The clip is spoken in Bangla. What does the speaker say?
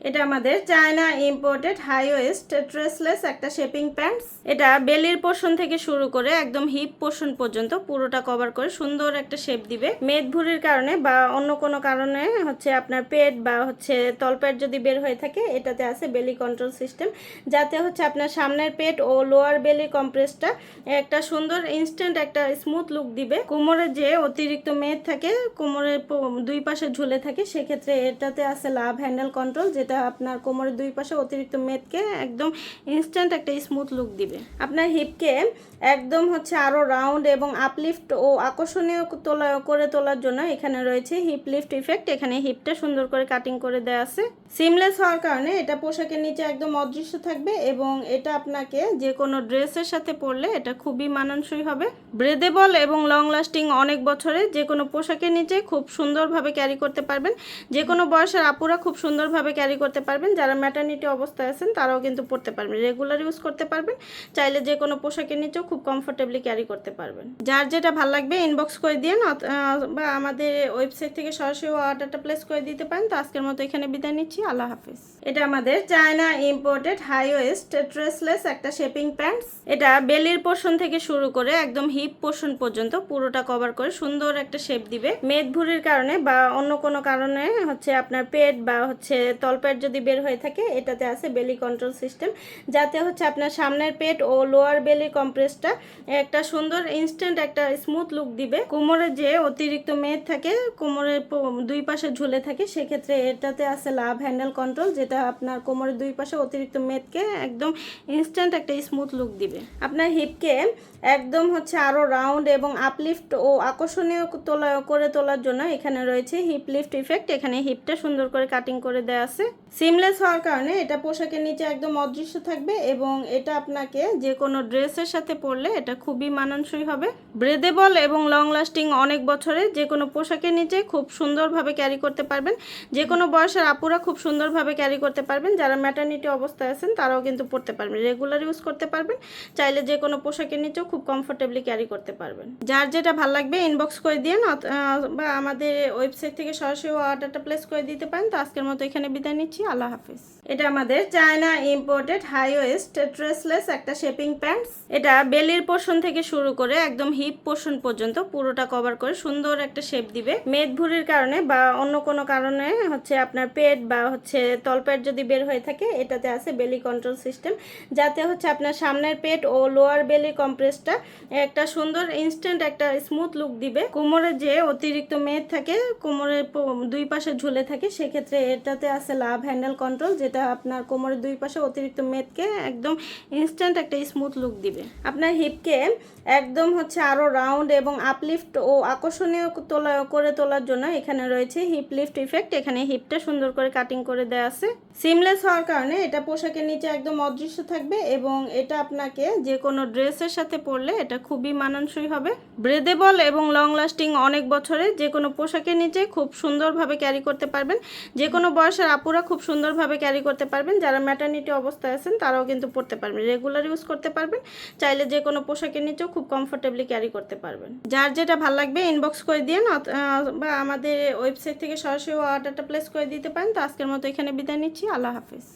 এটা আমাদের চায়না ইম্পোর্টেড হাই ওয়েস্ট ড্রেসলেস একটা শেপিং প্যান্টস। এটা বেলির পোর্শন থেকে শুরু করে একদম হিপ পোর্শন পর্যন্ত পুরোটা কভার করে সুন্দর একটা শেপ দিবে। মেদভুরির কারণে বা অন্য কোনো কারণে আপনার পেট বা তলপেট যদি বের হয়ে থাকে, এটাতে আছে বেলি কন্ট্রোল সিস্টেম, যাতে আপনার সামনের পেট ও লোয়ার বেলি কম্প্রেসটা একটা সুন্দর ইনস্ট্যান্ট একটা স্মুথ লুক দিবে। কোমরে যে অতিরিক্ত মেদ থাকে, কোমরের দুই পাশে ঝুলে থাকে, সেক্ষেত্রে এটাতে আছে লাভ হ্যান্ডেল কন্ট্রোল, যেটা আপনার কোমরের দুই পাশে অতিরিক্ত মেদকে একদম ইনস্ট্যান্ট একটা স্মুথ লুক দিবে। আপনার হিপকে একদম আরো রাউন্ড এবং আপলিফট ও আকর্ষণীয় করে তোলার জন্য এখানে রয়েছে হিপ লিফট ইফেক্ট। এখানে হিপটা সুন্দর করে কাটিং করে দেওয়া আছে। সিমলেস হওয়ার কারণে এটা পোশাকের নিচে একদম অদৃশ্য থাকবে এবং এটা আপনাকে যে কোনো ড্রেসের সাথে পরলে এটা খুবই মানানসই হবে। ব্রেদেবল এবং লং লাস্টিং, অনেক বছরে যে কোনো পোশাকের নিচে খুব সুন্দরভাবে ক্যারি করতে পারবেন। যে কোনো বয়সের আপুরা খুব সুন্দরভাবে ক্যারি করতে পারবেন। যারা ম্যাটারনিটি অবস্থায় আছেন তারাও কিন্তু পরতে পারবেন, রেগুলার ইউজ করতে পারবেন। চাইলে যে কোনো পোশাকের নিচেও খুব কমফোর্টেবলি ক্যারি করতে পারবেন। যার যেটা ভালো লাগবে ইনবক্স করে দিন বা আমাদের ওয়েবসাইট থেকে সরাসরি অর্ডারটা প্লেস করে দিতে পারেন। তো আজকের মতো এখানে বিদায় নিচ্ছি। আল্লাহ হাফিজ। এটা আমাদের চায়না ইম্পোর্টেড হাই ওয়েস্ট ড্রেসলেস একটা শেপিং প্যান্টস। এটা বেলির পোর্শন থেকে শুরু করে একদম হিপ পোর্শন পর্যন্ত পুরোটা কভার করে সুন্দর একটা শেপ দিবে। মেদভুরির কারণে বা অন্য কোনো কারণে আপনার পেট বা তলপেট যদি বের হয়ে থাকে, এটাতে আছে বেলি কন্ট্রোল সিস্টেম, যাতে আপনার সামনের পেট ও লোয়ার বেলি কম্প্রেসটা একটা সুন্দর ইনস্ট্যান্ট একটা স্মুথ লুক দিবে। কোমরে যে অতিরিক্ত মেদ থাকে, কোমরের দুই পাশে ঝুলে থাকে, সেক্ষেত্রে এটাতে আছে লাভ হ্যান্ডেল কন্ট্রোল, যেটা আপনার কোমরের দুই পাশে অতিরিক্ত মেদকে একদম ইনস্ট্যান্ট একটা স্মুথ লুক দিবে। আপনার হিপকে একদম আরো রাউন্ড এবং আপলিফট ও আকর্ষণীয় করে তোলার জন্য এখানে রয়েছে হিপ লিফট ইফেক্ট। এখানে হিপটা সুন্দর করে কাটিং করে দেওয়া আছে। সিমলেস হওয়ার কারণে এটা পোশাকের নিচে একদম অদৃশ্য থাকবে এবং এটা আপনাকে যে কোনো ড্রেসের সাথে পরলে এটা খুবই মানানসই হবে। ব্রেদেবল এবং লং লাস্টিং, অনেক বছরে যে কোনো পোশাকের নিচে খুব সুন্দরভাবে ক্যারি করতে পারবেন। যে কোনো বয়সের আপুরা খুব সুন্দরভাবে ক্যারি করতে পারবেন। যারা ম্যাটারনিটি অবস্থায় আছেন তারাও কিন্তু পরতে পারবেন, রেগুলার ইউজ করতে পারবেন। চাইলে যে কোনো পোশাকের নিচেও খুব কমফোর্টেবলি ক্যারি করতে পারবেন। যার যেটা ভালো লাগবে ইনবক্স করে দিন বা আমাদের ওয়েবসাইট থেকে সরাসরি অর্ডারটা প্লেস করে দিতে পারেন। তো আজকের মতো এখানে বিদায় নিচ্ছি। আল্লাহ হাফিজ। এটা আমাদের চায়না ইম্পোর্টেড হাই ওয়েস্ট ড্রেসলেস একটা শেপিং প্যান্টস। এটা বেলির পোর্শন থেকে শুরু করে একদম হিপ পোর্শন পর্যন্ত পুরোটা কভার করে সুন্দর একটা শেপ দিবে। মেদভুরির কারণে বা অন্য কোনো কারণে আপনার পেট বা তলপেট যদি বের হয়ে থাকে, এটাতে আছে বেলি কন্ট্রোল সিস্টেম, যাতে আপনার সামনের পেট ও লোয়ার বেলি কম্প্রেসটা একটা সুন্দর ইনস্ট্যান্ট একটা স্মুথ লুক দিবে। কোমরে যে অতিরিক্ত মেদ থাকে, কোমরের দুই পাশে ঝুলে থাকে, সেক্ষেত্রে এটাতে আছে লাভ হ্যান্ডেল কন্ট্রোল, যেটা আপনার কোমরের দুই পাশে অতিরিক্ত মেদকে একদম ইনস্ট্যান্ট একটা স্মুথ লুক দিবে। আপনার হিপকে একদম আরো রাউন্ড এবং আপলিফট ও আকর্ষণীয় করে তোলার জন্য এখানে রয়েছে হিপ লিফট ইফেক্ট। এখানে হিপটা সুন্দর করে কাটিং করে দেওয়া আছে। সিমলেস হওয়ার কারণে এটা পোশাকের নিচে একদম অদৃশ্য থাকবে এবং এটা আপনাকে যে কোনো ড্রেসের সাথে পরলে এটা খুবই মানানসই হবে। ব্রেদেবল এবং লং লাস্টিং, অনেক বছরে যে কোনো পোশাকের নিচে খুব সুন্দরভাবে ক্যারি করতে পারবেন। যে কোনো বয়সের আপুরা খুব সুন্দরভাবে ক্যারি করতে পারবেন। যারা ম্যাটারনিটি অবস্থায় আছেন তারাও কিন্তু পরতে পারবেন, রেগুলার ইউজ করতে পারবেন। চাইলে যে কোনো পোশাকের নিচেও খুব কমফোর্টেবলি ক্যারি করতে পারবেন। যার যেটা ভালো লাগবে ইনবক্স করে দিন বা আমাদের ওয়েবসাইট থেকে সরাসরি অর্ডারটা প্লেস করে দিতে পারেন। তো আজকের মতো এখানে বিদায় নিচ্ছি। আল্লাহ হাফিজ।